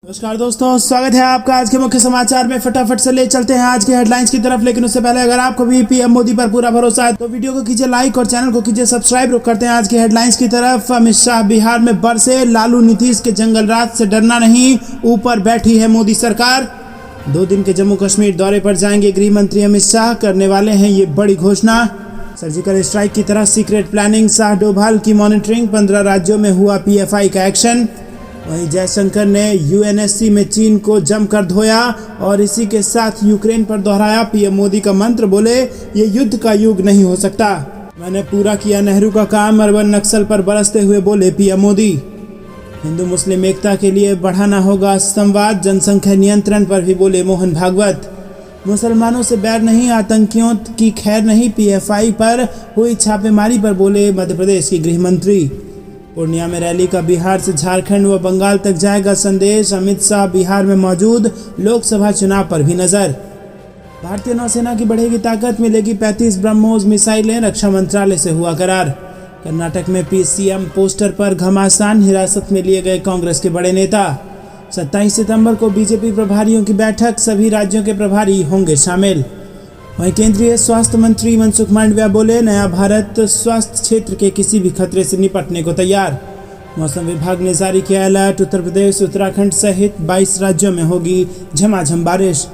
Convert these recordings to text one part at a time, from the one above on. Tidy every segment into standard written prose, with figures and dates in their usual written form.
नमस्कार दोस्तों, स्वागत है आपका आज के मुख्य समाचार में। फटाफट से ले चलते हैं आज के हेडलाइंस की तरफ, लेकिन उससे पहले अगर आपको भी पीएम मोदी पर पूरा भरोसा है तो वीडियो को कीजिए लाइक और चैनल को कीजिए सब्सक्राइब। रुक करते हैं आज के हेडलाइंस की तरफ। अमित शाह बिहार में बरसे, लालू नीतीश के जंगल राज से डरना नहीं, ऊपर बैठी है मोदी सरकार। 2 दिन के जम्मू कश्मीर दौरे पर जाएंगे गृह मंत्री अमित शाह, करने वाले हैं ये बड़ी घोषणा। सर्जिकल स्ट्राइक की तरह सीक्रेट प्लानिंग, शाह डोभाल की मॉनिटरिंग, 15 राज्यों में हुआ पीएफआई का एक्शन। वहीं जयशंकर ने यूएनएससी में चीन को जमकर धोया और इसी के साथ यूक्रेन पर दोहराया पीएम मोदी का मंत्र। बोले, ये युद्ध का युग नहीं हो सकता, मैंने पूरा किया नेहरू का काम। अर्बन नक्सल पर बरसते हुए बोले पीएम मोदी। हिंदू मुस्लिम एकता के लिए बढ़ाना होगा संवाद, जनसंख्या नियंत्रण पर भी बोले मोहन भागवत। मुसलमानों से बैर नहीं, आतंकियों की खैर नहीं, पीएफआई पर हुई छापेमारी पर बोले मध्य प्रदेश के गृह मंत्री। पूर्णिया में रैली का बिहार से झारखंड व बंगाल तक जाएगा संदेश, अमित शाह बिहार में मौजूद, लोकसभा चुनाव पर भी नजर। भारतीय नौसेना की बढ़ेगी ताकत, मिलेगी 35 ब्रह्मोस मिसाइलें, रक्षा मंत्रालय से हुआ करार। कर्नाटक में पीसीएम पोस्टर पर घमासान, हिरासत में लिए गए कांग्रेस के बड़े नेता। 27 सितंबर को बीजेपी प्रभारियों की बैठक, सभी राज्यों के प्रभारी होंगे शामिल। वहीं केंद्रीय स्वास्थ्य मंत्री मनसुख मांडविया बोले, नया भारत स्वास्थ्य क्षेत्र के किसी भी खतरे से निपटने को तैयार। मौसम विभाग ने जारी किया अलर्ट, उत्तर प्रदेश उत्तराखंड सहित 22 राज्यों में होगी झमाझम बारिश।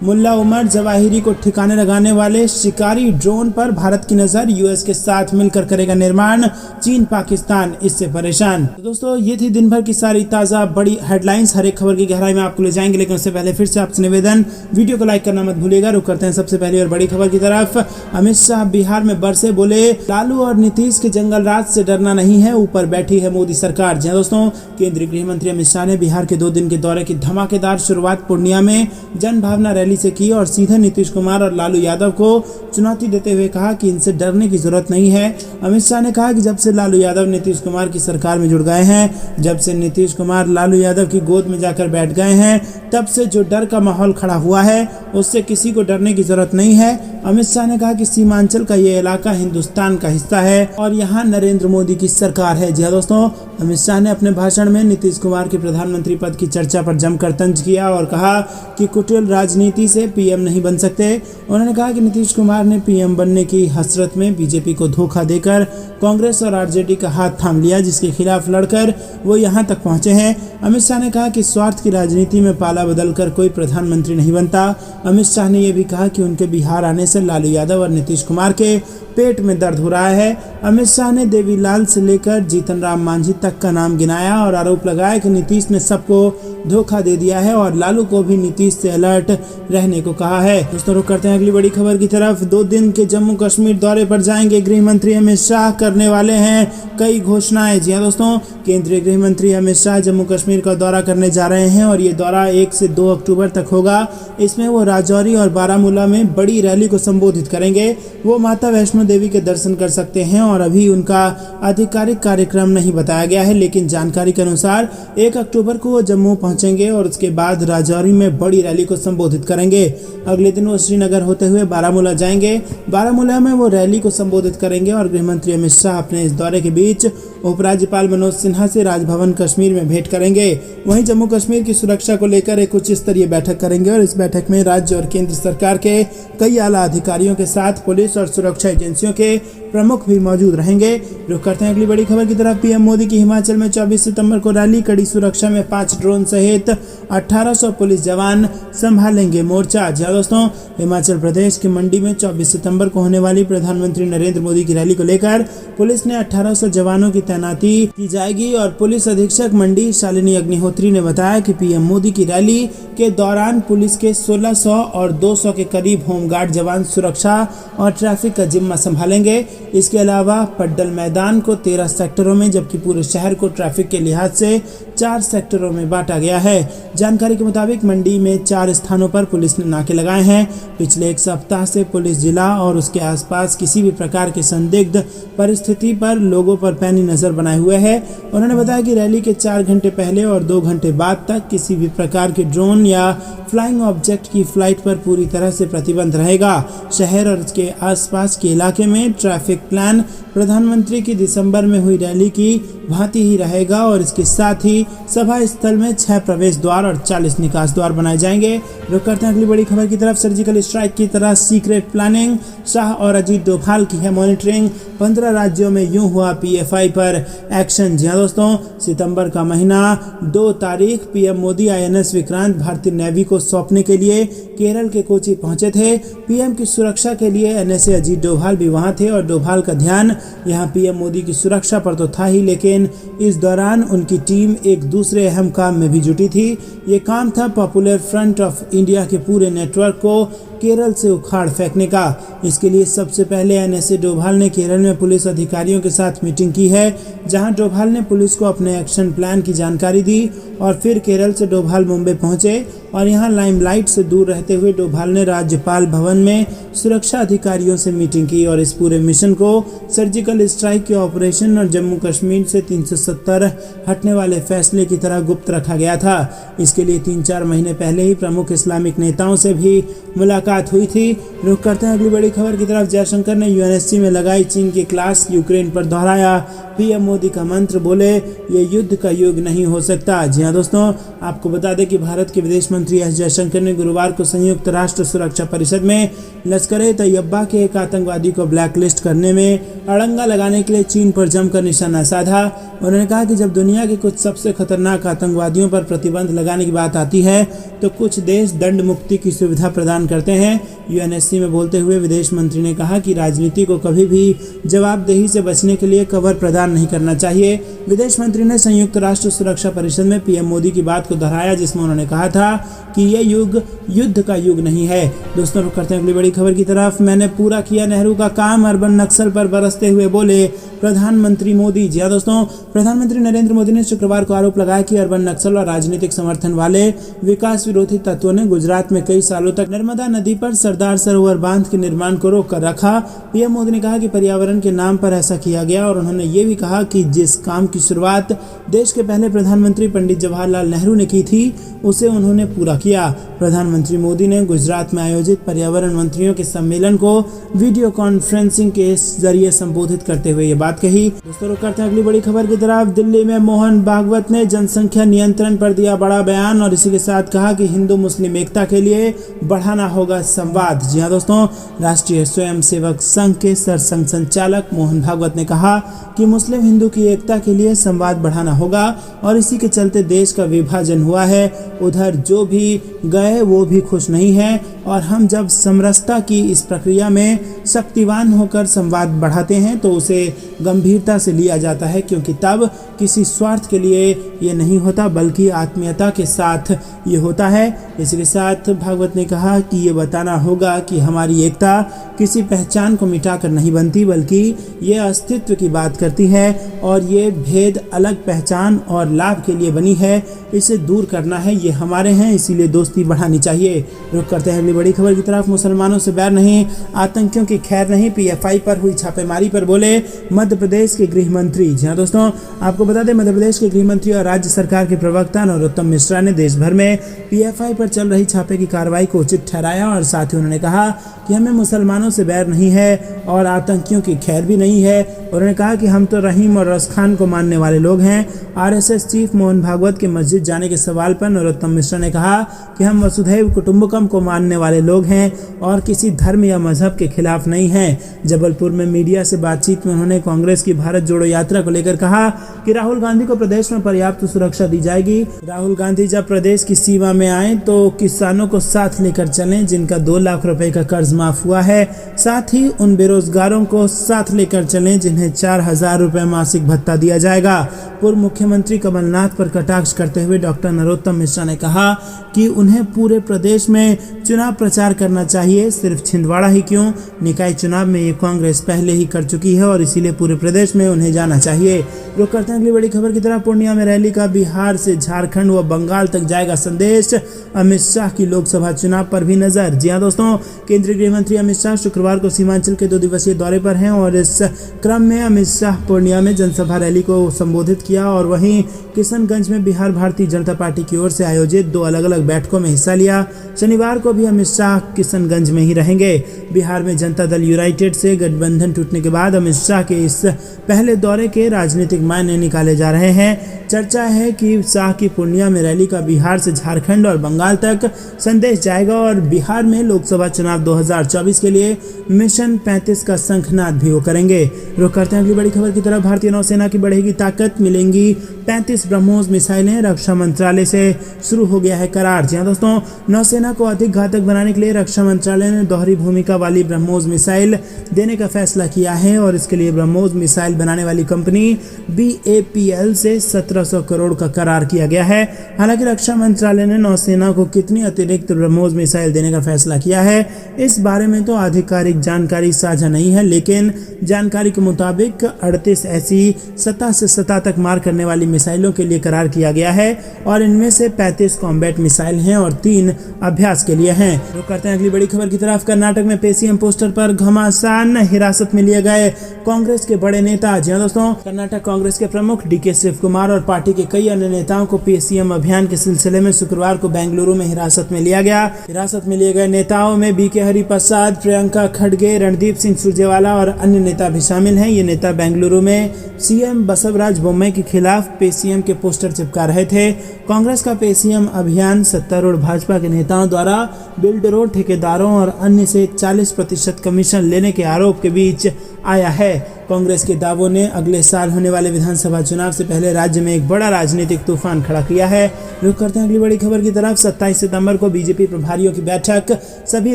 मुल्ला उमर जवाहिरी को ठिकाने लगाने वाले शिकारी ड्रोन पर भारत की नजर, यूएस के साथ मिलकर करेगा निर्माण, चीन पाकिस्तान इससे परेशान। तो दोस्तों, ये थी दिन भर की सारी ताज़ा बड़ी हेडलाइंस। हर एक खबर की गहराई में आपको ले जाएंगे, लेकिन उससे पहले फिर से आपसे निवेदन, वीडियो को लाइक करना मत भूलिएगा। रुक करते हैं सबसे पहली और बड़ी खबर की तरफ। अमित शाह बिहार में बरसे, बोले लालू और नीतीश के जंगल राज से डरना नहीं है, ऊपर बैठी है मोदी सरकार। जी दोस्तों, केंद्रीय गृह मंत्री अमित शाह ने बिहार के 2 दिन के दौरे की धमाकेदार शुरुआत पूर्णिया में जन भावना रैली से की और सीधे नीतीश कुमार और लालू यादव को चुनौती देते हुए कहा कि इनसे डरने की जरूरत नहीं है। अमित शाह ने कहा कि जब से लालू यादव नीतीश कुमार की सरकार में जुड़ गए हैं, जब से नीतीश कुमार लालू यादव की गोद में जाकर बैठ गए हैं, तब से जो डर का माहौल खड़ा हुआ है उससे किसी को डरने की जरूरत नहीं है। अमित शाह ने कहा कि सीमांचल का ये इलाका हिंदुस्तान का हिस्सा है और यहाँ नरेंद्र मोदी की सरकार है। जी दोस्तों, अमित शाह ने अपने भाषण में नीतीश कुमार के प्रधानमंत्री पद की चर्चा पर जमकर तंज किया और कहा कि कुटिल राजनीति से पीएम नहीं बन सकते। उन्होंने कहा कि नीतीश कुमार ने पीएम बनने की हसरत में बीजेपी को धोखा देकर कांग्रेस और आरजेडी का हाथ थाम लिया, जिसके खिलाफ लड़कर वो यहाँ तक पहुंचे हैं। अमित शाह ने कहा कि स्वार्थ की राजनीति में पाला बदलकर कोई प्रधानमंत्री नहीं बनता। अमित शाह ने यह भी कहा कि उनके बिहार आने से लालू यादव और नीतीश कुमार के पेट में दर्द हो रहा है। अमित शाह ने देवीलाल से लेकर जीतन राम मांझी तक का नाम गिनाया और आरोप लगाया कि नीतीश ने सबको धोखा दे दिया है और लालू को भी नीतीश से अलर्ट रहने को कहा है। दोस्तों, रुक करते हैं अगली बड़ी खबर की तरफ। 2 दिन के जम्मू कश्मीर दौरे पर जाएंगे गृह मंत्री अमित शाह, करने वाले हैं कई घोषणाएं। जी दोस्तों, केंद्रीय गृह मंत्री अमित शाह जम्मू कश्मीर का दौरा करने जा रहे हैं और ये दौरा 1 से 2 अक्टूबर तक होगा। इसमें वो राजौरी और बारामूला में बड़ी रैली को संबोधित करेंगे। वो माता वैष्णो देवी के दर्शन कर सकते हैं और अभी उनका आधिकारिक कार्यक्रम नहीं बताया गया है, लेकिन जानकारी के अनुसार 1 अक्टूबर को वो जम्मू पहुंचेंगे और उसके बाद राजौरी में बड़ी रैली को संबोधित करेंगे। अगले दिन वो श्रीनगर होते हुए बारामूला जाएंगे। बारामूला में वो रैली को संबोधित करेंगे और गृह मंत्री अमित शाह अपने इस दौरे के बीच उपराज्यपाल मनोज सिन्हा से राजभवन कश्मीर में भेंट करेंगे। वहीं जम्मू कश्मीर की सुरक्षा को लेकर एक उच्च स्तरीय बैठक करेंगे और इस बैठक में राज्य और केंद्र सरकार के कई आला अधिकारियों के साथ पुलिस और सुरक्षा एजेंसियों के प्रमुख भी मौजूद रहेंगे। रुक करते हैं अगली बड़ी खबर की तरफ। पीएम मोदी की हिमाचल में 24 सितंबर को रैली, कड़ी सुरक्षा में 5 ड्रोन सहित 1800 पुलिस जवान संभालेंगे मोर्चा। जी दोस्तों, हिमाचल प्रदेश के मंडी में 24 सितंबर को होने वाली प्रधानमंत्री नरेंद्र मोदी की रैली को लेकर पुलिस ने 1800 जवानों की तैनाती की जाएगी और पुलिस अधीक्षक मंडी शालिनी अग्निहोत्री ने बताया कि पीएम मोदी की रैली के दौरान पुलिस के 1600 और 200 के करीब होमगार्ड जवान सुरक्षा और ट्रैफिक का जिम्मा संभालेंगे। इसके अलावा पड्डल मैदान को 13 सेक्टरों में, जबकि पूरे शहर को ट्रैफिक के लिहाज से 4 सेक्टरों में बांटा गया है। जानकारी के मुताबिक मंडी में 4 स्थानों पर पुलिस ने नाके लगाए हैं। पिछले 1 सप्ताह से पुलिस जिला और उसके आसपास किसी भी प्रकार की संदिग्ध परिस्थिति पर लोगों पर पैनी नजर बनाए हुए है। उन्होंने बताया कि रैली के 4 घंटे पहले और 2 घंटे बाद तक किसी भी प्रकार के ड्रोन या फ्लाइंग ऑब्जेक्ट की फ्लाइट पर पूरी तरह से प्रतिबंध रहेगा। शहर और उसके आसपास के इलाके में ट्रैफिक प्लान प्रधानमंत्री की दिसंबर में हुई रैली की भांति ही रहेगा और इसके साथ ही सभा स्थल में 6 प्रवेश द्वार और 40 निकास द्वार बनाए जाएंगे। रुक करते हैं अगली बड़ी खबर की तरफ। सर्जिकल स्ट्राइक की तरह सीक्रेट प्लानिंग, शाह और अजीत डोभाल की है मॉनिटरिंग। 15 राज्यों में यूं हुआ पीएफआई पर एक्शन। जी हाँ दोस्तों, सितंबर का महीना 2 तारीख पीएम मोदी आईएनएस विक्रांत भारतीय नेवी को सौंपने के लिए केरल के कोची पहुंचे थे। पीएम की सुरक्षा के लिए एनएसए अजीत डोभाल भी वहां थे और डोभाल का ध्यान यहां पीएम मोदी की सुरक्षा पर तो था ही, लेकिन इस दौरान उनकी टीम एक दूसरे अहम काम में भी जुटी थी। ये काम था पॉपुलर फ्रंट ऑफ इंडिया के पूरे नेटवर्क को केरल से उखाड़ फेंकने का। इसके लिए सबसे पहले एनएसए डोभाल ने केरल में पुलिस अधिकारियों के साथ मीटिंग की है, जहां डोभाल ने पुलिस को अपने एक्शन प्लान की जानकारी दी और फिर केरल से डोभाल मुंबई पहुंचे और यहां लाइमलाइट से दूर रहते हुए डोभाल ने राज्यपाल भवन में सुरक्षा अधिकारियों से मीटिंग की और इस पूरे मिशन को सर्जिकल स्ट्राइक के ऑपरेशन और जम्मू कश्मीर से 370 हटने वाले फैसले की तरह गुप्त रखा गया था। इसके लिए 3-4 महीने पहले ही प्रमुख इस्लामिक नेताओं से भी मुलाकात हुई थी। रुक करते हैं अगली बड़ी खबर की तरफ। जयशंकर ने यूएनएससी में लगाई चीन की क्लास, यूक्रेन पर दोहराया पीएम मोदी का मंत्र, बोले ये युद्ध का युग नहीं हो सकता। जी हाँ दोस्तों, आपको बता दें कि भारत के विदेश मंत्री एस जयशंकर ने गुरुवार को संयुक्त राष्ट्र सुरक्षा परिषद में लश्कर-ए-तैयबा के एक आतंकवादी को ब्लैकलिस्ट करने में अड़ंगा लगाने के लिए चीन पर जमकर निशाना साधा। उन्होंने कहा कि जब दुनिया के कुछ सबसे खतरनाक आतंकवादियों पर प्रतिबंध लगाने की बात आती है तो कुछ देश दंड मुक्ति की सुविधा प्रदान करते हैं। यूएनएससी में बोलते हुए विदेश मंत्री ने कहा कि राजनीति को कभी भी जवाबदेही से बचने के लिए कवर प्रदान नहीं करना चाहिए। विदेश मंत्री ने संयुक्त राष्ट्र सुरक्षा परिषद में पीएम मोदी की बात को दोहराया, जिसमें उन्होंने कहा था कि यह युग युद्ध का युग नहीं है। दोस्तों, रुक करते हैं अगली बड़ी खबर की तरफ। मैंने पूरा किया नेहरू का काम, अर्बन नक्सल पर बरसते हुए बोले प्रधानमंत्री मोदी। जी हाँ दोस्तों, प्रधानमंत्री नरेंद्र मोदी ने शुक्रवार को आरोप लगाया कि अर्बन नक्सल और राजनीतिक समर्थन वाले विकास विरोधी तत्वों ने गुजरात में कई सालों तक नर्मदा नदी पर सरदार सरोवर बांध के निर्माण को रोक कर रखा। पीएम मोदी ने कहा कि पर्यावरण के नाम पर ऐसा किया गया और उन्होंने ये भी कहा कि जिस काम की शुरुआत देश के पहले प्रधानमंत्री पंडित जवाहरलाल नेहरू ने की थी उसे उन्होंने पूरा किया। प्रधानमंत्री मोदी ने गुजरात में आयोजित पर्यावरण मंत्रियों के सम्मेलन को वीडियो कॉन्फ्रेंसिंग के जरिए संबोधित करते हुए ये बात कही। दोस्तों, रुक करते हैं अगली बड़ी खबर की तरफ। दिल्ली में मोहन भागवत ने जनसंख्या नियंत्रण पर दिया बड़ा बयान और इसी के साथ कहा कि हिंदू मुस्लिम एकता के लिए बढ़ाना होगा संवाद। जी हाँ दोस्तों, राष्ट्रीय स्वयंसेवक संघ के सरसंघ संचालक मोहन भागवत ने कहा कि मुस्लिम हिंदू की एकता के लिए संवाद बढ़ाना होगा और इसी के चलते देश का विभाजन हुआ है। उधर जो भी गए वो भी खुश नहीं है और हम जब समरसता की इस प्रक्रिया में शक्तिवान होकर संवाद बढ़ाते हैं तो उसे गंभीरता से लिया जाता है, क्योंकि तब किसी स्वार्थ के लिए ये नहीं होता बल्कि आत्मीयता के साथ ये होता है। इसके साथ भागवत ने कहा कि ये बताना होगा कि हमारी एकता किसी पहचान को मिटाकर नहीं बनती बल्कि ये अस्तित्व की बात करती है और ये भेद अलग पहचान और लाभ के लिए बनी है, इसे दूर करना है, ये हमारे हैं, इसीलिए दोस्ती बढ़ानी चाहिए। रुक करते हैं अगली बड़ी खबर की तरफ। मुसलमानों से बैर नहीं, आतंकियों की खैर नहीं, पीएफआई पर हुई छापेमारी पर बोले मध्य प्रदेश के गृह मंत्री। जी हाँ दोस्तों, आपको बता दें मध्य प्रदेश के गृह मंत्री और राज्य सरकार के प्रवक्ता नरोत्तम मिश्रा ने देश भर में पीएफआई पर चल रही छापे की कार्रवाई को उचित ठहराया और साथ ही उन्होंने कहा कि हमें मुसलमानों से बैर नहीं है और आतंकियों की खैर भी नहीं है। उन्होंने कहा कि हम तो रहीम और रसखान को मानने वाले लोग हैं। आरएसएस चीफ मोहन भागवत के मस्जिद जाने के सवाल पर नरोत्तम मिश्रा ने कहा कि हम वसुधैव कुटुंबकम को मानने वाले लोग हैं और किसी धर्म या मजहब के खिलाफ नहीं हैं। जबलपुर में मीडिया से बातचीत में उन्होंने कांग्रेस की भारत जोड़ो यात्रा को लेकर कहा कि राहुल गांधी को प्रदेश में पर्याप्त सुरक्षा दी जाएगी। राहुल गांधी जब प्रदेश की सीमा में आए तो किसानों को साथ लेकर चलें जिनका 2 लाख रुपए का कर्ज माफ हुआ है, साथ ही उन बेरोजगारों को साथ लेकर चलें जिन्हें 4,000 रुपए मासिक भत्ता दिया जाएगा। पूर्व मुख्यमंत्री कमलनाथ पर कटाक्ष करते हुए डॉक्टर नरोत्तम मिश्रा ने कहा कि उन्हें पूरे प्रदेश में चुनाव प्रचार करना चाहिए, सिर्फ छिंदवाड़ा ही क्यों, निकाय चुनाव में ये कांग्रेस पहले ही कर चुकी है और इसीलिए पूरे प्रदेश में उन्हें जाना चाहिए। रुक करते हैं अगली बड़ी खबर की तरफ। पूर्णिया में रैली का बिहार से झारखंड व बंगाल तक जाएगा संदेश, अमित शाह की लोकसभा चुनाव पर भी नजर। जी हाँ दोस्तों, केंद्रीय गृह मंत्री अमित शाह शुक्रवार को सीमांचल के 2 दिवसीय दौरे पर हैं और इस क्रम में अमित शाह पूर्णिया में जनसभा रैली को संबोधित किया और वहीं किशनगंज में बिहार भारतीय जनता पार्टी की ओर से आयोजित 2 अलग-अलग बैठकों में हिस्सा लिया। शनिवार को भी अमित शाह किशनगंज में ही रहेंगे। बिहार में जनता दल यूनाइटेड से गठबंधन टूटने के बाद अमित शाह के इस पहले दौरे के राजनीतिक मायने निकाले जा रहे हैं। चर्चा है कि शाह की पूर्णिया में रैली का बिहार से झारखंड और बंगाल तक संदेश जाएगा और बिहार में लोकसभा चुनाव 2024 के लिए मिशन 35 का शंखनाद भी वो करेंगे। रुक करते हैं अगली बड़ी खबर की तरफ। भारतीय नौसेना की बढ़ेगी ताकत, मिलेंगी 35 ब्रह्मोस मिसाइलें, रक्षा मंत्रालय से शुरू हो गया है करार। जी हाँ दोस्तों, नौसेना को अधिक घातक बनाने के लिए रक्षा मंत्रालय ने दोहरी भूमिका वाली ब्रह्मोस मिसाइल देने का फैसला किया है और इसके लिए ब्रह्मोस मिसाइल बनाने वाली कंपनी BAPL से 1700 करोड़ का करार किया गया है। हालांकि रक्षा मंत्रालय ने नौसेना को कितनी अतिरिक्त ब्रह्मोस मिसाइल देने का फैसला किया है, इस बारे में तो आधिकारिक जानकारी साझा नहीं है, लेकिन जानकारी के मुताबिक 38 ऐसी सतह से सतह तक मार करने वाली मिसाइलों के लिए करार किया गया है और इनमें से 35 कॉम्बैट मिसाइल हैं और 3 अभ्यास के लिए हैं। रुक करते हैं अगली बड़ी खबर की तरफ। कर्नाटक में पेसीएम पोस्टर पर घमासान, हिरासत में लिए गए कांग्रेस के बड़े नेता। जी हाँ दोस्तों, कर्नाटक कांग्रेस के प्रमुख DK शिव कुमार और पार्टी के कई अन्य नेताओं को पेसीएम अभियान के सिलसिले में शुक्रवार को बेंगलुरु में हिरासत में लिया गया। हिरासत में लिए गए नेताओं में BK हरिप्रसाद, प्रियंका खड़गे, रणदीप सिंह सुरजेवाला और अन्य नेता भी शामिल हैं। ये नेता बेंगलुरु में CM बसवराज बोम्मई के खिलाफ पेसीएम के पोस्टर चिपका रहे थे। कांग्रेस का पेसीएम अभियान सत्तारूढ़ भाजपा के नेताओं द्वारा बिल्डरों, ठेकेदारों और अन्य से 40% कमीशन लेने के आरोप के बीच आया है। कांग्रेस के दावों ने अगले साल होने वाले विधानसभा चुनाव से पहले राज्य में एक बड़ा राजनीतिक तूफान खड़ा किया है। रुक करते हैं अगली बड़ी खबर की तरफ। 27 सितंबर को बीजेपी प्रभारियों की बैठक, सभी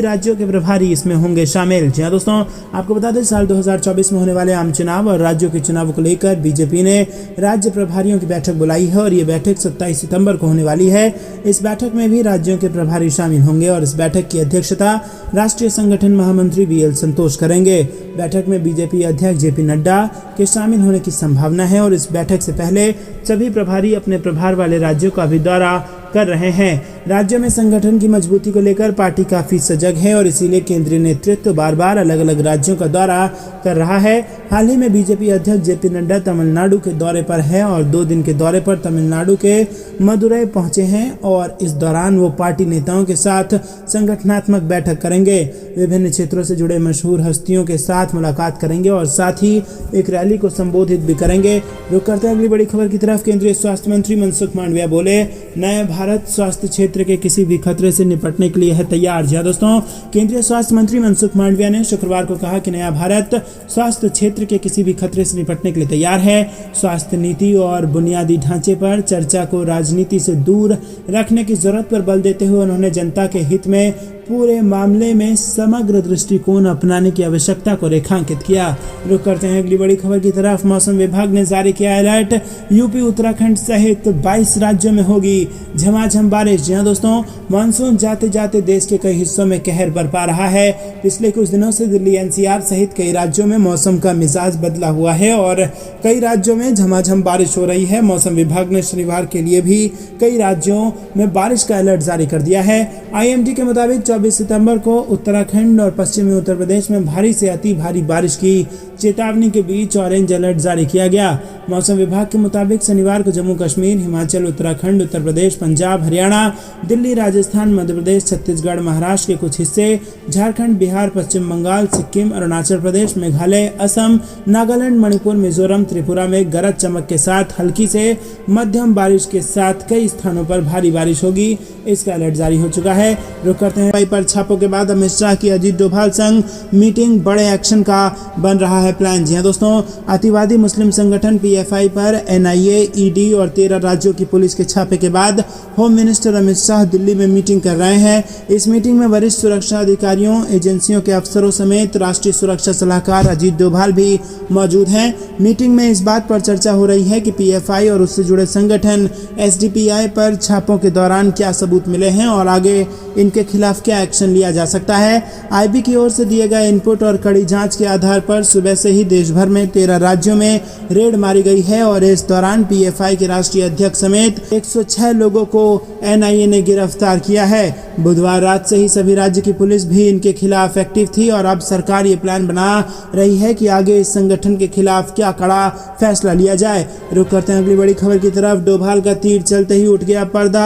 राज्यों के प्रभारी इसमें होंगे शामिल। जी हाँ दोस्तों, आपको बता दें साल 2024 में होने वाले आम चुनाव और राज्यों के चुनाव को लेकर बीजेपी ने राज्य प्रभारियों की बैठक बुलाई है और ये बैठक 27 सितंबर को होने वाली है। इस बैठक में भी राज्यों के प्रभारी शामिल होंगे और इस बैठक की अध्यक्षता राष्ट्रीय संगठन महामंत्री BL संतोष करेंगे। बैठक में बीजेपी अध्यक्ष JP नड्डा के शामिल होने की संभावना है और इस बैठक से पहले सभी प्रभारी अपने प्रभार वाले राज्यों का भी दौरा कर रहे हैं। राज्यों में संगठन की मजबूती को लेकर पार्टी काफी सजग है और इसीलिए केंद्रीय नेतृत्व बार बार अलग अलग राज्यों का दौरा कर रहा है। हाल ही में बीजेपी अध्यक्ष JP नड्डा तमिलनाडु के दौरे पर है और 2 दिन के दौरे पर तमिलनाडु के मदुरै पहुंचे हैं और इस दौरान वो पार्टी नेताओं के साथ संगठनात्मक बैठक करेंगे। विभिन्न क्षेत्रों से जुड़े मशहूर हस्तियों के साथ मुलाकात करेंगे और साथ ही एक रैली को संबोधित भी करेंगे। रुक करते हैं अगली बड़ी खबर की तरफ। केंद्रीय स्वास्थ्य मंत्री मनसुख मांडविया बोले, नए भारत स्वास्थ्य क्षेत्र के किसी भी खतरे से निपटने के लिए है तैयार। जी दोस्तों, केंद्रीय स्वास्थ्य मंत्री मनसुख मांडविया ने शुक्रवार को कहा कि नया भारत स्वास्थ्य क्षेत्र के किसी भी खतरे से निपटने के लिए तैयार है। स्वास्थ्य नीति और बुनियादी ढांचे पर चर्चा को राजनीति से दूर रखने की जरूरत पर बल देते हुए उन्होंने जनता के हित में पूरे मामले में समग्र दृष्टिकोण अपनाने की आवश्यकता को रेखांकित किया। रुक करते हैं अगली बड़ी खबर की तरफ। मौसम विभाग ने जारी किया अलर्ट, यूपी उत्तराखंड सहित 22 राज्यों में होगी झमाझम बारिश। जी हाँ दोस्तों, मानसून जाते जाते देश के कई हिस्सों में कहर बरपा रहा है। पिछले कुछ दिनों से दिल्ली NCR सहित कई राज्यों में मौसम का मिजाज बदला हुआ है और कई राज्यों में झमाझम बारिश हो रही है। मौसम विभाग ने शनिवार के लिए भी कई राज्यों में बारिश का अलर्ट जारी कर दिया है। IMD के मुताबिक 24 सितंबर को उत्तराखंड और पश्चिमी उत्तर प्रदेश में भारी से अति भारी बारिश की चेतावनी के बीच ऑरेंज अलर्ट जारी किया गया। मौसम विभाग के मुताबिक शनिवार को जम्मू कश्मीर, हिमाचल, उत्तराखंड, उत्तर प्रदेश, पंजाब, हरियाणा, दिल्ली, राजस्थान, मध्य प्रदेश, छत्तीसगढ़, महाराष्ट्र के कुछ हिस्से, झारखंड, बिहार, पश्चिम बंगाल, सिक्किम, अरुणाचल प्रदेश, मेघालय, असम, नागालैंड, मणिपुर, मिजोरम, त्रिपुरा में गरज चमक के साथ हल्की से मध्यम बारिश के साथ कई स्थानों पर भारी बारिश होगी। इसका अलर्ट जारी हो चुका है। रुक करते हैं पर छापों के बाद अमित शाह की अजीत डोभाल संग मीटिंग, बड़े एक्शन का बन रहा है प्लान। जी हाँ दोस्तों, अतिवादी मुस्लिम संगठन PFI पर NIA, ED और 13 राज्यों की पुलिस के छापे के बाद होम मिनिस्टर अमित शाह दिल्ली में मीटिंग कर रहे हैं। इस मीटिंग में वरिष्ठ सुरक्षा अधिकारियों, एजेंसियों के अफसरों समेत राष्ट्रीय सुरक्षा सलाहकार अजीत डोभाल भी मौजूद हैं। मीटिंग में इस बात पर चर्चा हो रही है कि PFI और उससे जुड़े संगठन SDPI पर छापों के दौरान क्या सबूत मिले हैं और आगे इनके खिलाफ क्या एक्शन लिया जा सकता है। आईबी की ओर से दिए गए इनपुट और कड़ी जांच के आधार पर सुबह से ही देश भर में 13 राज्यों में रेड मारी गई है और इस दौरान पीएफआई के राष्ट्रीय अध्यक्ष समेत 106 लोगों को एनआईए ने गिरफ्तार किया है। बुधवार रात से ही सभी राज्य की पुलिस भी इनके खिलाफ एक्टिव थी और अब सरकार ये प्लान बना रही है कि आगे इस संगठन के खिलाफ क्या कड़ा फैसला लिया जाए। रुक करते हैं अगली बड़ी खबर की तरफ। डोभाल का तीर चलते ही उठ गया पर्दा,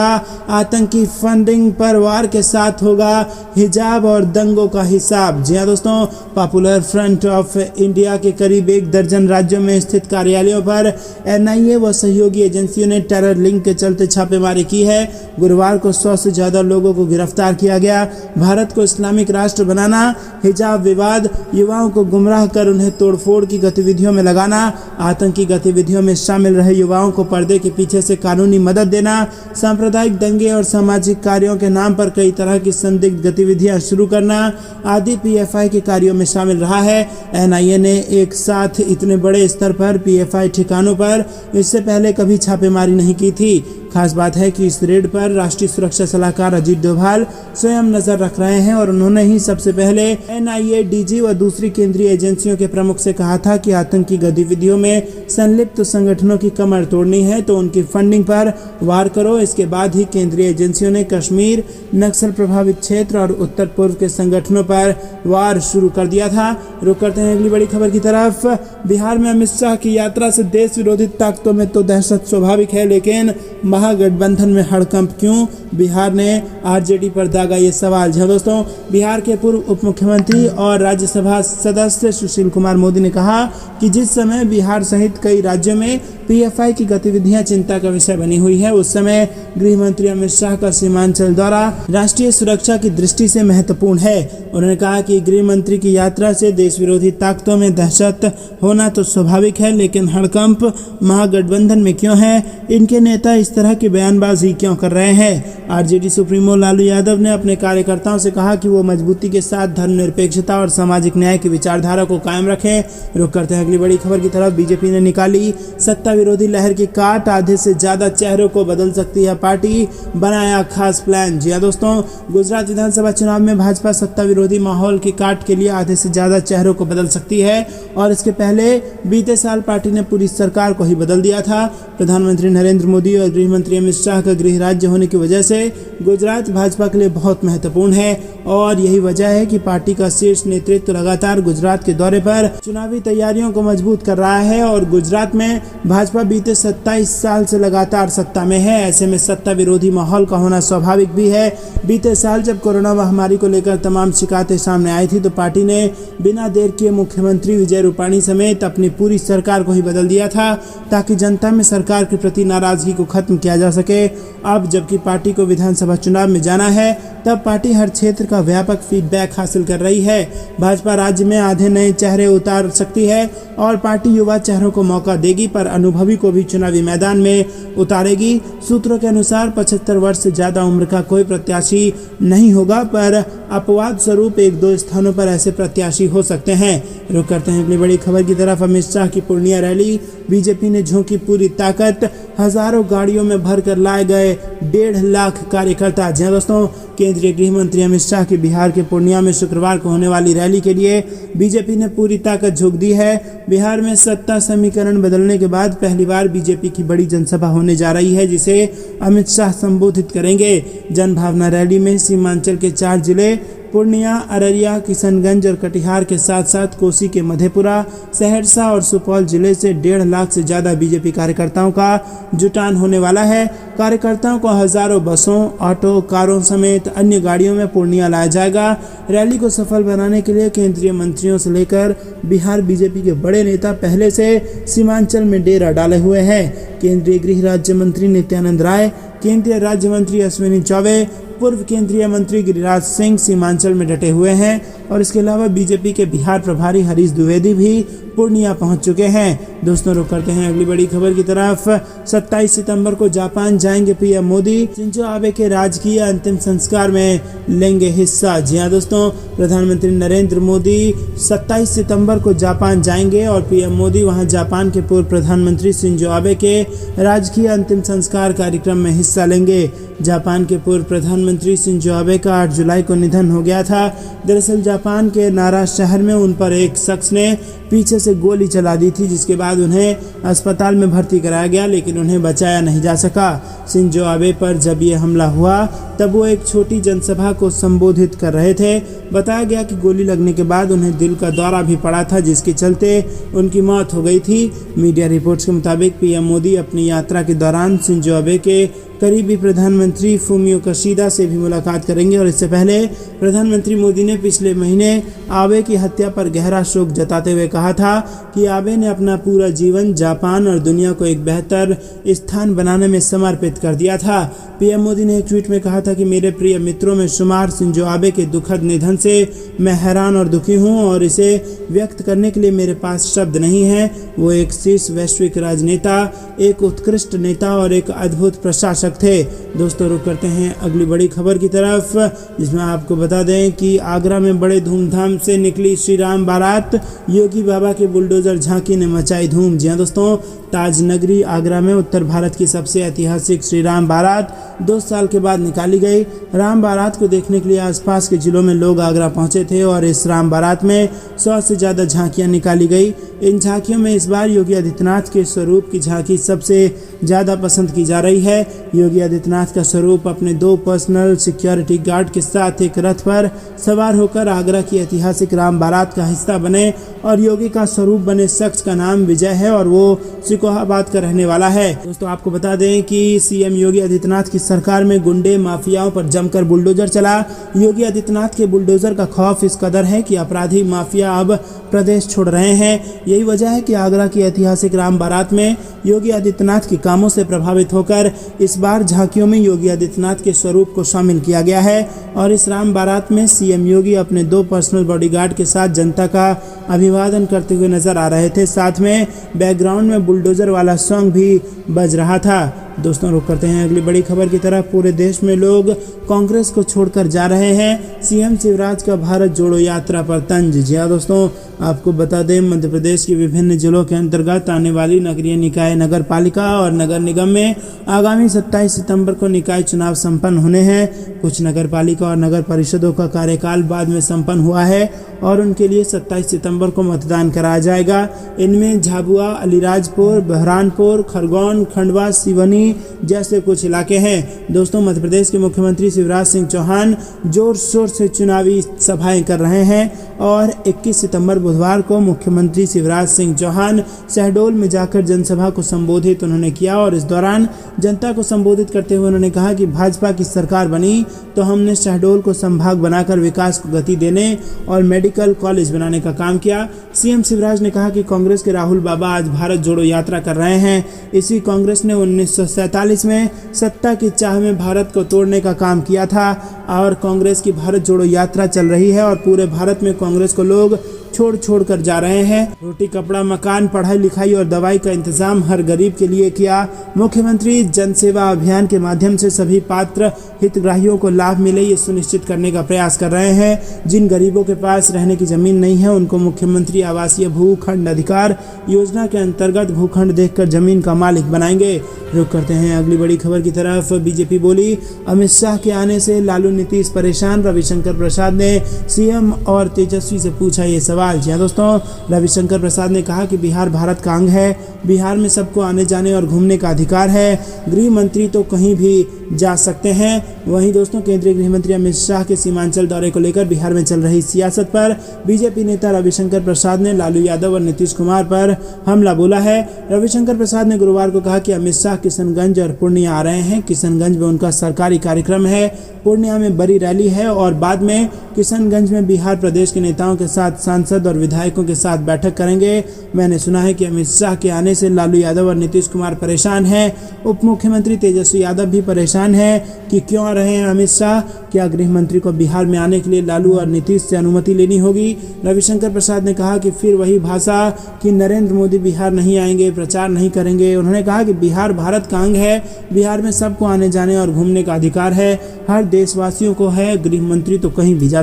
आतंकी फंडिंग पर वार के साथ होगा हिजाब और दंगों का हिसाब। जी हां दोस्तों, पॉपुलर फ्रंट ऑफ इंडिया के करीब 1 दर्जन राज्यों में स्थित कार्यालयों पर एनआईए व सहयोगी एजेंसियों ने टेरर लिंक के चलते छापेमारी की है। गुरुवार को 100 से ज्यादा लोगों को गिरफ्तार किया गया। भारत को इस्लामिक राष्ट्र बनाना, हिजाब विवाद, युवाओं को गुमराह कर उन्हें तोड़फोड़ की गतिविधियों में लगाना, आतंकी गतिविधियों में शामिल रहे युवाओं को पर्दे के पीछे से कानूनी मदद देना, सांप्रदायिक दंगे और सामाजिक कार्यों के नाम पर कई तरह की संदिग्ध गतिविधियां शुरू करना आदि पीएफआई के कार्यों में शामिल रहा है। एनआईए ने एक साथ इतने बड़े स्तर पर पीएफआई ठिकानों पर इससे पहले कभी छापेमारी नहीं की थी। खास बात है कि इस रेड पर राष्ट्रीय सुरक्षा सलाहकार अजीत डोभाल स्वयं नजर रख रहे हैं और उन्होंने ही सबसे पहले एनआईए डीजी व दूसरी केंद्रीय एजेंसियों के प्रमुख से कहा था कि आतंकी गतिविधियों में संलिप्त संगठनों की कमर तोड़नी है तो उनकी फंडिंग पर वार करो। इसके बाद ही केंद्रीय एजेंसियों ने कश्मीर, नक्सल प्रभावित क्षेत्र और उत्तर पूर्व के संगठनों पर वार शुरू कर दिया था। रुक करते हैं अगली बड़ी खबर की तरफ। बिहार में अमित शाह की यात्रा से देश विरोधी ताकतों में तो दहशत स्वाभाविक है, लेकिन महागठबंधन में हड़कंप क्यों? बिहार ने आरजेडी पर दागा ये सवाल। जी दोस्तों, बिहार के पूर्व उप मुख्यमंत्री और राज्यसभा सदस्य सुशील कुमार मोदी ने कहा कि जिस समय बिहार सहित कई राज्यों में पीएफआई की गतिविधियां चिंता का विषय बनी हुई है, उस समय गृह मंत्री अमित शाह का सीमांचल दौरा राष्ट्रीय सुरक्षा की दृष्टि से महत्वपूर्ण है। उन्होंने कहा कि गृह मंत्री की यात्रा से देश विरोधी ताकतों में दहशत होना तो स्वाभाविक है, लेकिन हड़कंप महागठबंधन में क्यों है? इनके नेता इस तरह की बयानबाजी क्यों कर रहे हैं? आरजेडी सुप्रीमो लालू यादव ने अपने कार्यकर्ताओं से कहा कि वो मजबूती के साथ धर्मनिरपेक्षता और सामाजिक न्याय की विचारधारा को कायम रखें। रुक करते हैं अगली बड़ी खबर की तरफ। बीजेपी ने निकाली सत्ता विरोधी लहर की काट, आधे से ज्यादा चेहरों को बदल सकती है पार्टी, बनाया खास प्लान। जी हां दोस्तों, गुजरात विधानसभा चुनाव में भाजपा सत्ता विरोधी माहौल की काट के लिए आधे से ज्यादा चेहरों को बदल सकती है और इसके पहले बीते साल पार्टी ने पूरी सरकार को ही बदल दिया था। प्रधानमंत्री नरेंद्र मोदी और गृह मंत्री अमित शाह का गृह राज्य होने की वजह से गुजरात भाजपा के लिए बहुत महत्वपूर्ण है और यही वजह है कि पार्टी का शीर्ष नेतृत्व लगातार गुजरात के दौरे पर चुनावी तैयारियों को मजबूत कर रहा है और गुजरात में भाजपा बीते 27 साल से लगातार सत्ता में है। ऐसे में सत्ता विरोधी माहौल का होना स्वाभाविक भी है। बीते साल जब कोरोना महामारी को लेकर तमाम शिकायतें सामने आई थी तो पार्टी ने बिना देर किए मुख्यमंत्री विजय रूपाणी समेत अपनी पूरी सरकार को ही बदल दिया था ताकि जनता में सरकार के प्रति नाराजगी को खत्म किया जा सके। अब जबकि पार्टी को विधानसभा चुनाव में जाना है, तब पार्टी हर क्षेत्र का व्यापक फीडबैक हासिल कर रही है। भाजपा राज्य में आधे नए चेहरे उतार सकती है और पार्टी युवा चेहरों को मौका देगी, पर अनुभवी को भी चुनावी मैदान में उतारेगी। सूत्रों के अनुसार 75 वर्ष से ज्यादा उम्र का कोई प्रत्याशी नहीं होगा, पर अपवाद स्वरूप 1-2 स्थानों पर ऐसे प्रत्याशी हो सकते हैं। रुक करते हैं अपनी बड़ी खबर की तरफ। अमित शाह की पूर्णिया रैली, बीजेपी ने झोंकी पूरी ताकत, हजारों गाड़ियों में भरकर लाए गए 1.5 लाख कार्यकर्ता। जी दोस्तों, केंद्रीय गृह मंत्री अमित शाह की बिहार के पूर्णिया में शुक्रवार को होने वाली रैली के लिए बीजेपी ने पूरी ताकत झोंक दी है। बिहार में सत्ता समीकरण बदलने के बाद पहली बार बीजेपी की बड़ी जनसभा होने जा रही है जिसे अमित शाह संबोधित करेंगे। जन भावना रैली में सीमांचल के 4 जिले पूर्णिया, अररिया, किशनगंज और कटिहार के साथ साथ कोसी के मधेपुरा, सहरसा और सुपौल जिले से 1.5 लाख से ज्यादा बीजेपी कार्यकर्ताओं का जुटान होने वाला है। कार्यकर्ताओं को हजारों बसों, ऑटो, कारों समेत अन्य गाड़ियों में पूर्णिया लाया जाएगा। रैली को सफल बनाने के लिए केंद्रीय मंत्रियों से लेकर बिहार बीजेपी के बड़े नेता पहले से सीमांचल में डेरा डाले हुए हैं। केंद्रीय गृह राज्य मंत्री नित्यानंद राय, केंद्रीय राज्य मंत्री अश्विनी चौबे, पूर्व केंद्रीय मंत्री गिरिराज सिंह सीमांचल में डटे हुए हैं और इसके अलावा बीजेपी के बिहार प्रभारी हरीश द्विवेदी भी पूर्णिया पहुंच चुके हैं। दोस्तों, रुक करते हैं अगली बड़ी खबर की तरफ। 27 सितंबर को जापान जाएंगे पीएम मोदी, शिंजो आबे के राजकीय अंतिम संस्कार में लेंगे हिस्सा। जी हां दोस्तों, प्रधानमंत्री नरेंद्र मोदी 27 सितंबर को जापान जाएंगे और पीएम मोदी वहां जापान के पूर्व प्रधानमंत्री शिंजो आबे के राजकीय अंतिम संस्कार कार्यक्रम में हिस्सा लेंगे। जापान के पूर्व प्रधानमंत्री शिंजो आबे का 8 जुलाई को निधन हो गया था। दरअसल जापान के नारा शहर में उन पर एक शख्स ने पीछे से गोली चला दी थी, जिसके बाद उन्हें अस्पताल में भर्ती कराया गया, लेकिन उन्हें बचाया नहीं जा सका। शिंजो आबे पर जब ये हमला हुआ तब वो एक छोटी जनसभा को संबोधित कर रहे थे। बताया गया कि गोली लगने के बाद उन्हें दिल का दौरा भी पड़ा था, जिसके चलते उनकी मौत हो गई थी। मीडिया रिपोर्ट्स के मुताबिक पीएम मोदी अपनी यात्रा के दौरान शिंजो आबे के करीबी प्रधानमंत्री फुमियो किशिदा से भी मुलाकात करेंगे और इससे पहले प्रधानमंत्री मोदी ने पिछले महीने आबे की हत्या पर गहरा शोक जताते हुए कहा था कि आबे ने अपना पूरा जीवन जापान और दुनिया को एक बेहतर स्थान बनाने में समर्पित कर दिया था। पीएम मोदी ने एक ट्वीट में कहा था कि मेरे प्रिय मित्रों में शुमार शिंजो आबे के दुखद निधन से मैं हैरान और दुखी हूं और इसे व्यक्त करने के लिए मेरे पास शब्द नहीं है। वो एक शीर्ष वैश्विक राजनेता, एक उत्कृष्ट नेता और एक अद्भुत प्रशासक थे। दोस्तों, रुक करते हैं अगली बड़ी खबर की तरफ, जिसमें आपको बता दें कि आगरा में बड़े धूमधाम से निकली श्री राम बारात। योगी बाबा के बुलडोजर झांकी ने मचाई धूम। जी हां दोस्तों, ताज नगरी आगरा में उत्तर भारत की सबसे ऐतिहासिक श्री राम बारात 2 साल के बाद निकाली गई। राम बारात को देखने के लिए आसपास के जिलों में लोग आगरा पहुंचे थे और इस राम बारात में 100 से ज़्यादा झांकियां निकाली गई। इन झांकियों में इस बार योगी आदित्यनाथ के स्वरूप की झांकी सबसे ज़्यादा पसंद की जा रही है। योगी आदित्यनाथ का स्वरूप अपने 2 पर्सनल सिक्योरिटी गार्ड के साथ एक रथ पर सवार होकर आगरा की ऐतिहासिक राम बारात का हिस्सा बने और योगी का स्वरूप बने शख्स का नाम विजय है और वो सिकोहाबाद का रहने वाला है। दोस्तों, आपको बता दें कि सीएम योगी आदित्यनाथ की सरकार में गुंडे माफियाओं पर जमकर बुलडोजर चला। योगी आदित्यनाथ के बुलडोजर का खौफ इस कदर है कि अपराधी माफिया अब प्रदेश छोड़ रहे हैं। यही वजह है कि आगरा की ऐतिहासिक राम बारात में योगी आदित्यनाथ के कामों से प्रभावित होकर इस बार झांकियों में योगी आदित्यनाथ के स्वरूप को शामिल किया गया है और इस राम बारात में सीएम योगी अपने 2 पर्सनल बॉडीगार्ड के साथ जनता का अभिवादन करते हुए नजर आ रहे थे। साथ में बैकग्राउंड में बुलडोजर वाला सॉन्ग भी बज रहा था। दोस्तों, रुक करते हैं अगली बड़ी खबर की तरफ। पूरे देश में लोग कांग्रेस को छोड़कर जा रहे हैं। सीएम शिवराज का भारत जोड़ो यात्रा पर तंज। जी हां दोस्तों, आपको बता दें मध्य प्रदेश के विभिन्न जिलों के अंतर्गत आने वाली नगरीय निकाय, नगर पालिका और नगर निगम में आगामी 27 सितंबर को निकाय चुनाव संपन्न होने हैं। कुछ नगर पालिका और नगर परिषदों का कार्यकाल बाद में संपन्न हुआ है और उनके लिए 27 सितंबर को मतदान कराया जाएगा। इनमें झाबुआ, अलीराजपुर, बहरानपुर, खरगोन, खंडवा, सिवनी जैसे कुछ इलाके हैं। दोस्तों, मध्य प्रदेश के मुख्यमंत्री शिवराज सिंह चौहान जोर शोर से चुनावी सभाएं कर रहे हैं और 21 सितंबर बुधवार को मुख्यमंत्री शिवराज सिंह चौहान शहडोल में जाकर जनसभा को संबोधित उन्होंने किया और इस दौरान जनता को संबोधित करते हुए उन्होंने कहा कि भाजपा की सरकार बनी तो हमने शहडोल को संभाग बनाकर विकास को गति देने और मेडिकल कॉलेज बनाने का काम किया। सीएम शिवराज ने कहा कि कांग्रेस के राहुल बाबा आज भारत जोड़ो यात्रा कर रहे हैं। इसी कांग्रेस ने 1947 में सत्ता की चाह में भारत को तोड़ने का काम किया था और कांग्रेस की भारत जोड़ो यात्रा चल रही है और पूरे भारत में कांग्रेस को लोग छोड़ कर जा रहे हैं। रोटी, कपड़ा, मकान, पढ़ाई लिखाई और दवाई का इंतजाम हर गरीब के लिए किया। मुख्यमंत्री जन सेवा अभियान के माध्यम से सभी पात्र हितग्राहियों को लाभ मिले ये सुनिश्चित करने का प्रयास कर रहे हैं। जिन गरीबों के पास रहने की जमीन नहीं है उनको मुख्यमंत्री आवासीय भूखंड अधिकार योजना के अंतर्गत भूखंड देखकर जमीन का मालिक बनाएंगे। रुक करते हैं अगली बड़ी खबर की तरफ। बीजेपी बोली अमित शाह के आने से लालू नीतीश परेशान। रविशंकर प्रसाद ने सीएम और तेजस्वी से पूछा ये सवाल। जी हां दोस्तों, रविशंकर प्रसाद ने कहा कि बिहार भारत का अंग है। बिहार में सबको आने जाने और घूमने का अधिकार है। गृह मंत्री तो कहीं भी जा सकते हैं। वहीं दोस्तों, केंद्रीय गृह मंत्री अमित शाह के सीमांचल दौरे को लेकर बिहार में चल रही सियासत पर बीजेपी नेता रविशंकर प्रसाद ने लालू यादव और नीतीश कुमार पर हमला बोला है। रविशंकर प्रसाद ने गुरुवार को कहा कि अमित शाह किशनगंज और पूर्णिया आ रहे हैं। किशनगंज में उनका सरकारी कार्यक्रम है, पूर्णिया में बड़ी रैली है और बाद में किशनगंज में बिहार प्रदेश के नेताओं के साथ सांसद और विधायकों के साथ बैठक करेंगे। मैंने सुना है कि अमित शाह के आने से लालू यादव और नीतीश कुमार परेशान हैं। उप मुख्यमंत्री तेजस्वी यादव भी परेशान है कि क्यों आ रहे हैं अमित शाह। क्या गृह मंत्री को बिहार में आने के लिए लालू और नीतीश से अनुमति लेनी होगी? रविशंकर प्रसाद ने कहा कि फिर वही भाषा कि नरेंद्र मोदी बिहार नहीं आएंगे, प्रचार नहीं करेंगे। उन्होंने कहा कि बिहार भारत का अंग है। बिहार में सबको आने जाने और घूमने का अधिकार है, हर देशवासियों को है। गृह मंत्री तो कहीं भी जा